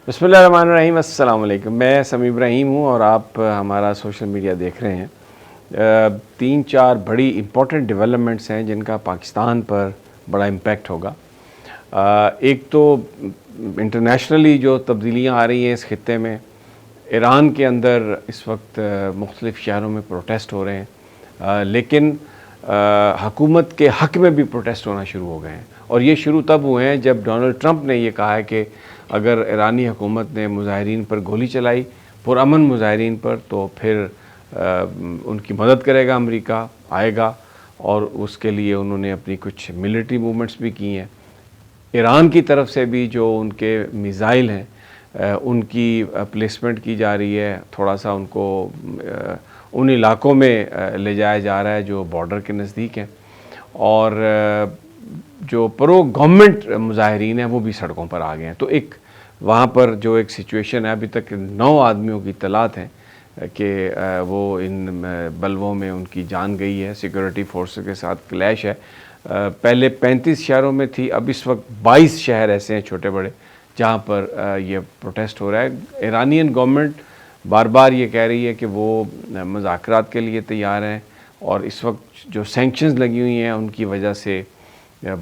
بسم اللہ الرحمن الرحیم، السلام علیکم۔ میں سمیع ابراہیم ہوں اور آپ ہمارا سوشل میڈیا دیکھ رہے ہیں۔ 3-4 بڑی امپورٹنٹ ڈیولپمنٹس ہیں جن کا پاکستان پر بڑا امپیکٹ ہوگا۔ ایک تو انٹرنیشنلی جو تبدیلیاں آ رہی ہیں اس خطے میں، ایران کے اندر اس وقت مختلف شہروں میں پروٹیسٹ ہو رہے ہیں، لیکن حکومت کے حق میں بھی پروٹیسٹ ہونا شروع ہو گئے ہیں، اور یہ شروع تب ہوئے ہیں جب ڈونلڈ ٹرمپ نے یہ کہا ہے کہ اگر ایرانی حکومت نے مظاہرین پر گولی چلائی، پرامن مظاہرین پر، تو پھر ان کی مدد کرے گا، امریکہ آئے گا، اور اس کے لیے انہوں نے اپنی کچھ ملٹری موومنٹس بھی کی ہیں۔ ایران کی طرف سے بھی جو ان کے میزائل ہیں ان کی پلیسمنٹ کی جا رہی ہے، تھوڑا سا ان کو ان علاقوں میں لے جایا جا رہا ہے جو بارڈر کے نزدیک ہیں، اور جو پرو گورنمنٹ مظاہرین ہیں وہ بھی سڑکوں پر آ گئے ہیں۔ تو ایک وہاں پر جو ایک سچویشن ہے، ابھی تک 9 آدمیوں کی اطلاعات ہیں کہ وہ ان بلووں میں ان کی جان گئی ہے، سیکورٹی فورسز کے ساتھ کلیش ہے۔ پہلے 35 شہروں میں تھی، اب اس وقت 22 شہر ایسے ہیں چھوٹے بڑے جہاں پر یہ پروٹیسٹ ہو رہا ہے۔ ایرانین گورنمنٹ بار بار یہ کہہ رہی ہے کہ وہ مذاکرات کے لیے تیار ہیں، اور اس وقت جو سینکشنز لگی ہوئی ہیں ان کی وجہ سے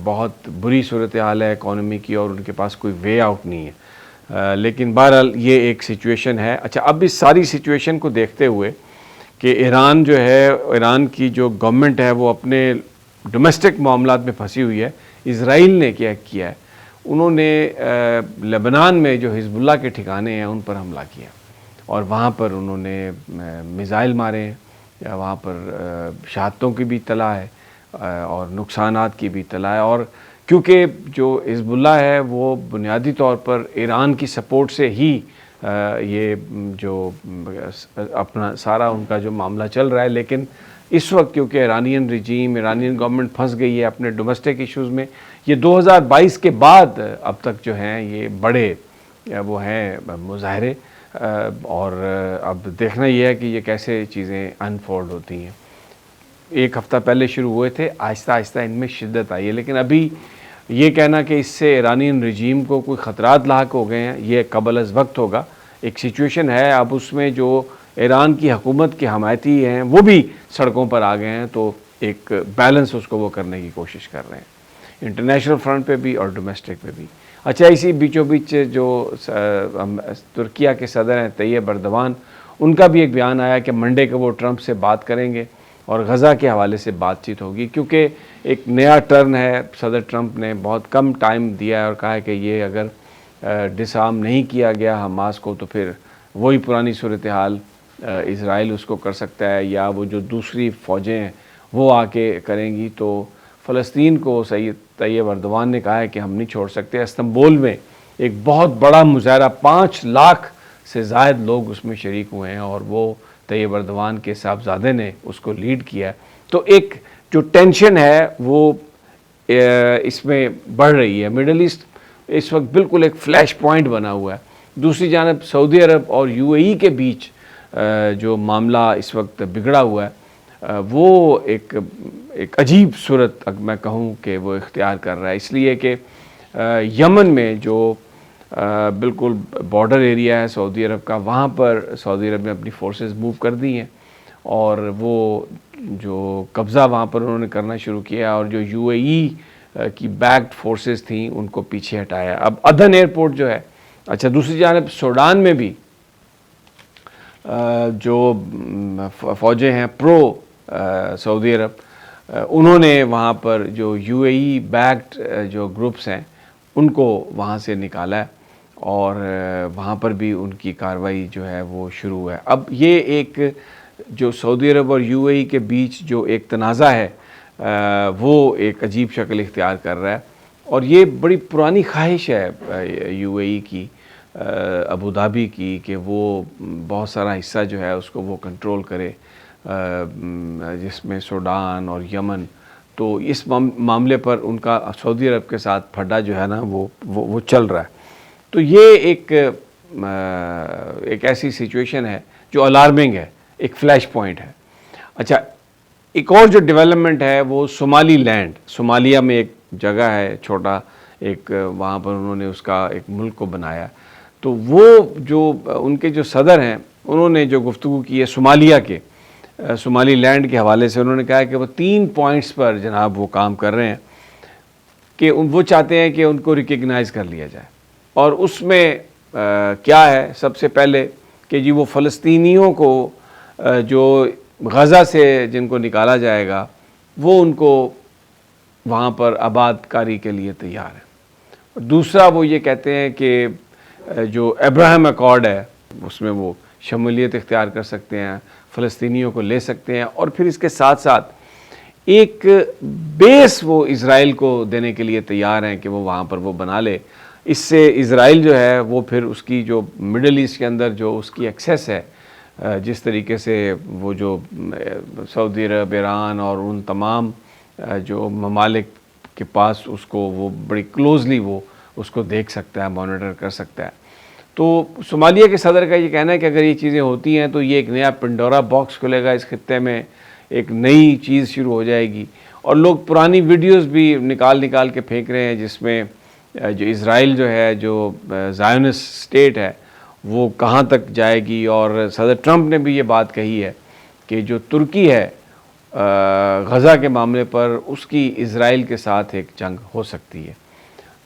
بہت بری صورتحال ہے اکانومی کی، اور ان کے پاس کوئی وے آؤٹ نہیں ہے۔ لیکن بہرحال یہ ایک سچویشن ہے۔ اچھا، اب اس ساری سچویشن کو دیکھتے ہوئے کہ ایران جو ہے، ایران کی جو گورنمنٹ ہے وہ اپنے ڈومیسٹک معاملات میں پھنسی ہوئی ہے، اسرائیل نے کیا کیا ہے، انہوں نے لبنان میں جو حزب اللہ کے ٹھکانے ہیں ان پر حملہ کیا، اور وہاں پر انہوں نے میزائل مارے ہیں، یا وہاں پر شہادتوں کی بھی اطلاع ہے اور نقصانات کی بھی اطلاع ہے۔ اور کیونکہ جو حزب اللہ ہے وہ بنیادی طور پر ایران کی سپورٹ سے ہی یہ جو اپنا سارا ان کا جو معاملہ چل رہا ہے، لیکن اس وقت کیونکہ ایرانین رجیم، ایرانین گورنمنٹ پھنس گئی ہے اپنے ڈومیسٹک ایشوز میں، یہ 2022 کے بعد اب تک جو ہیں یہ بڑے وہ ہیں مظاہرے، اور اب دیکھنا یہ ہے کہ یہ کیسے چیزیں انفولڈ ہوتی ہیں۔ ایک ہفتہ پہلے شروع ہوئے تھے، آہستہ آہستہ ان میں شدت آئی ہے، لیکن ابھی یہ کہنا کہ اس سے ایرانین رجیم کو کوئی خطرات لاحق ہو گئے ہیں، یہ قبل از وقت ہوگا۔ ایک سچویشن ہے، اب اس میں جو ایران کی حکومت کے حمایتی ہیں وہ بھی سڑکوں پر آ گئے ہیں، تو ایک بیلنس اس کو وہ کرنے کی کوشش کر رہے ہیں، انٹرنیشنل فرنٹ پہ بھی اور ڈومیسٹک پہ بھی۔ اچھا، اسی بیچوں بیچ جو ترکیہ کے صدر ہیں طیب اردوان، ان کا بھی ایک بیان آیا کہ منڈے کو وہ ٹرمپ سے بات کریں گے اور غزہ کے حوالے سے بات چیت ہوگی، کیونکہ ایک نیا ٹرن ہے۔ صدر ٹرمپ نے بہت کم ٹائم دیا ہے اور کہا ہے کہ یہ اگر ڈس آرم نہیں کیا گیا حماس کو تو پھر وہی پرانی صورتحال اسرائیل اس کو کر سکتا ہے، یا وہ جو دوسری فوجیں ہیں وہ آ کے کریں گی۔ تو فلسطین کو سید طیب اردوان نے کہا ہے کہ ہم نہیں چھوڑ سکتے۔ استنبول میں ایک بہت بڑا مظاہرہ، 5 لاکھ سے زائد لوگ اس میں شریک ہوئے ہیں، اور وہ طیب اردوان کے صاحبزادے نے اس کو لیڈ کیا ہے۔ تو ایک جو ٹینشن ہے وہ اس میں بڑھ رہی ہے۔ مڈل ایسٹ اس وقت بالکل ایک فلیش پوائنٹ بنا ہوا ہے۔ دوسری جانب سعودی عرب اور UAE کے بیچ جو معاملہ اس وقت بگڑا ہوا ہے وہ ایک عجیب صورت میں کہوں کہ وہ اختیار کر رہا ہے، اس لیے کہ یمن میں جو بالکل بارڈر ایریا ہے سعودی عرب کا، وہاں پر سعودی عرب نے اپنی فورسز موو کر دی ہیں، اور وہ جو قبضہ وہاں پر انہوں نے کرنا شروع کیا، اور جو UAE کی بیکڈ فورسز تھیں ان کو پیچھے ہٹایا۔ اب عدن ایئرپورٹ جو ہے، اچھا دوسری جانب سوڈان میں بھی جو فوجیں ہیں پرو سعودی عرب، انہوں نے وہاں پر جو UAE بیکڈ جو گروپس ہیں ان کو وہاں سے نکالا ہے، اور وہاں پر بھی ان کی کارروائی جو ہے وہ شروع ہے۔ اب یہ ایک جو سعودی عرب اور UAE کے بیچ جو ایک تنازع ہے وہ ایک عجیب شکل اختیار کر رہا ہے، اور یہ بڑی پرانی خواہش ہے UAE کی، ابوظہبی کی، کہ وہ بہت سارا حصہ جو ہے اس کو وہ کنٹرول کرے، جس میں سوڈان اور یمن۔ تو اس معاملے پر ان کا سعودی عرب کے ساتھ پھڈا جو ہے نا وہ چل رہا ہے۔ تو یہ ایک ایسی سچویشن ہے جو الارمنگ ہے، ایک فلیش پوائنٹ ہے۔ اچھا، ایک اور جو ڈیولپمنٹ ہے وہ صومالی لینڈ، صومالیہ میں ایک جگہ ہے چھوٹا ایک، وہاں پر انہوں نے اس کا ایک ملک کو بنایا۔ تو وہ جو ان کے جو صدر ہیں انہوں نے جو گفتگو کی ہے صومالیہ کے صومالی لینڈ کے حوالے سے، انہوں نے کہا کہ وہ 3 پوائنٹس پر جناب وہ کام کر رہے ہیں کہ وہ چاہتے ہیں کہ ان کو ریکگنائز کر لیا جائے، اور اس میں کیا ہے سب سے پہلے کہ جی وہ فلسطینیوں کو جو غزہ سے جن کو نکالا جائے گا وہ ان کو وہاں پر آباد کاری کے لیے تیار ہے۔ دوسرا وہ یہ کہتے ہیں کہ جو ابراہیم ایکارڈ ہے اس میں وہ شمولیت اختیار کر سکتے ہیں، فلسطینیوں کو لے سکتے ہیں، اور پھر اس کے ساتھ ساتھ ایک بیس وہ اسرائیل کو دینے کے لیے تیار ہیں کہ وہ وہاں پر وہ بنا لے۔ اس سے اسرائیل جو ہے وہ پھر اس کی جو مڈل ایسٹ کے اندر جو اس کی ایکسیس ہے، جس طریقے سے وہ جو سعودی عرب، ایران اور ان تمام جو ممالک کے پاس اس کو وہ بڑی کلوزلی وہ اس کو دیکھ سکتا ہے، مانیٹر کر سکتا ہے۔ تو صومالیہ کے صدر کا یہ کہنا ہے کہ اگر یہ چیزیں ہوتی ہیں تو یہ ایک نیا پنڈورا باکس کھلے گا اس خطے میں، ایک نئی چیز شروع ہو جائے گی، اور لوگ پرانی ویڈیوز بھی نکال کے پھینک رہے ہیں جس میں جو اسرائیل جو ہے جو زائونسٹ اسٹیٹ ہے وہ کہاں تک جائے گی، اور صدر ٹرمپ نے بھی یہ بات کہی ہے کہ جو ترکی ہے غزہ کے معاملے پر اس کی اسرائیل کے ساتھ ایک جنگ ہو سکتی ہے۔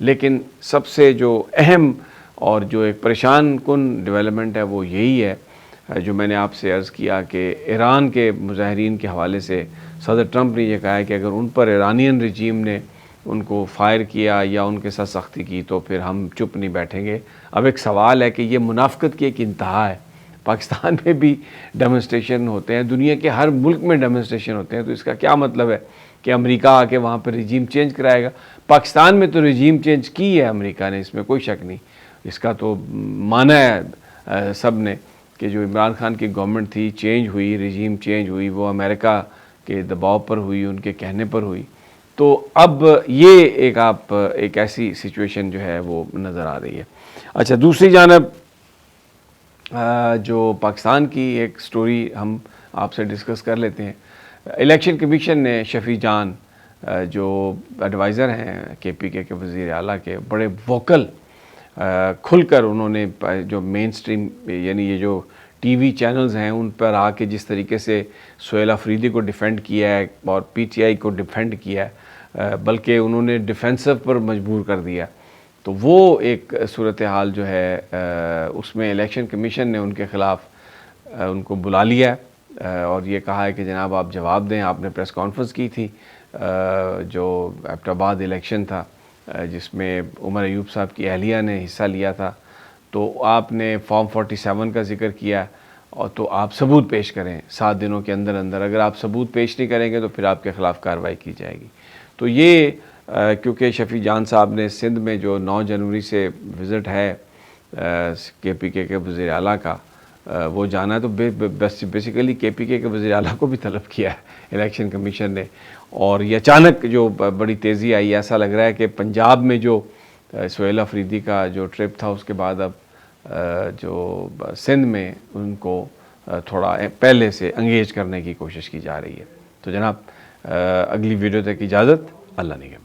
لیکن سب سے جو اہم اور جو ایک پریشان کن ڈیولپمنٹ ہے وہ یہی ہے جو میں نے آپ سے عرض کیا کہ ایران کے مظاہرین کے حوالے سے صدر ٹرمپ نے یہ کہا ہے کہ اگر ان پر ایرانین رجیم نے ان کو فائر کیا یا ان کے ساتھ سختی کی تو پھر ہم چپ نہیں بیٹھیں گے۔ اب ایک سوال ہے کہ یہ منافقت کی ایک انتہا ہے، پاکستان میں بھی ڈیمونسٹریشن ہوتے ہیں، دنیا کے ہر ملک میں ڈیمونسٹریشن ہوتے ہیں، تو اس کا کیا مطلب ہے کہ امریکہ آ کے وہاں پہ رجیم چینج کرائے گا؟ پاکستان میں تو رجیم چینج کی ہے امریکہ نے، اس میں کوئی شک نہیں، اس کا تو مانا ہے سب نے کہ جو عمران خان کی گورنمنٹ تھی چینج ہوئی، رجیم چینج ہوئی، وہ امریکہ کے دباؤ پر ہوئی، ان کے کہنے پر ہوئی۔ تو اب یہ ایک ایسی سچویشن جو ہے وہ نظر آ رہی ہے۔ اچھا، دوسری جانب جو پاکستان کی ایک سٹوری ہم آپ سے ڈسکس کر لیتے ہیں۔ الیکشن کمیشن نے شفیع جان جو ایڈوائزر ہیں کے پی کے وزیر اعلیٰ کے، بڑے ووکل کھل کر انہوں نے جو مین سٹریم یعنی یہ جو ٹی وی چینلز ہیں ان پر آ کے جس طریقے سے سہیل آفریدی کو ڈیفینڈ کیا ہے اور پی ٹی آئی کو ڈیفینڈ کیا ہے، بلکہ انہوں نے ڈیفینسو پر مجبور کر دیا، تو وہ ایک صورتحال جو ہے اس میں الیکشن کمیشن نے ان کے خلاف ان کو بلا لیا ہے اور یہ کہا ہے کہ جناب آپ جواب دیں۔ آپ نے پریس کانفرنس کی تھی جو ایبٹ آباد الیکشن تھا جس میں عمر ایوب صاحب کی اہلیہ نے حصہ لیا تھا، تو آپ نے فارم 47 کا ذکر کیا، اور تو آپ ثبوت پیش کریں 7 دنوں کے اندر اندر، اگر آپ ثبوت پیش نہیں کریں گے تو پھر آپ کے خلاف کارروائی کی جائے گی۔ تو یہ کیونکہ شفیع جان صاحب نے سندھ میں جو 9 جنوری سے وزٹ ہے کے پی کے وزیر اعلیٰ کا وہ جانا ہے، تو بیسیکلی کے پی کے وزیر اعلیٰ کو بھی طلب کیا ہے الیکشن کمیشن نے، اور یہ اچانک جو بڑی تیزی آئی، ایسا لگ رہا ہے کہ پنجاب میں جو سہیل آفریدی کا جو ٹرپ تھا اس کے بعد اب جو سندھ میں ان کو تھوڑا پہلے سے انگیج کرنے کی کوشش کی جا رہی ہے۔ تو جناب اگلی ویڈیو تک اجازت، اللہ نگہبان۔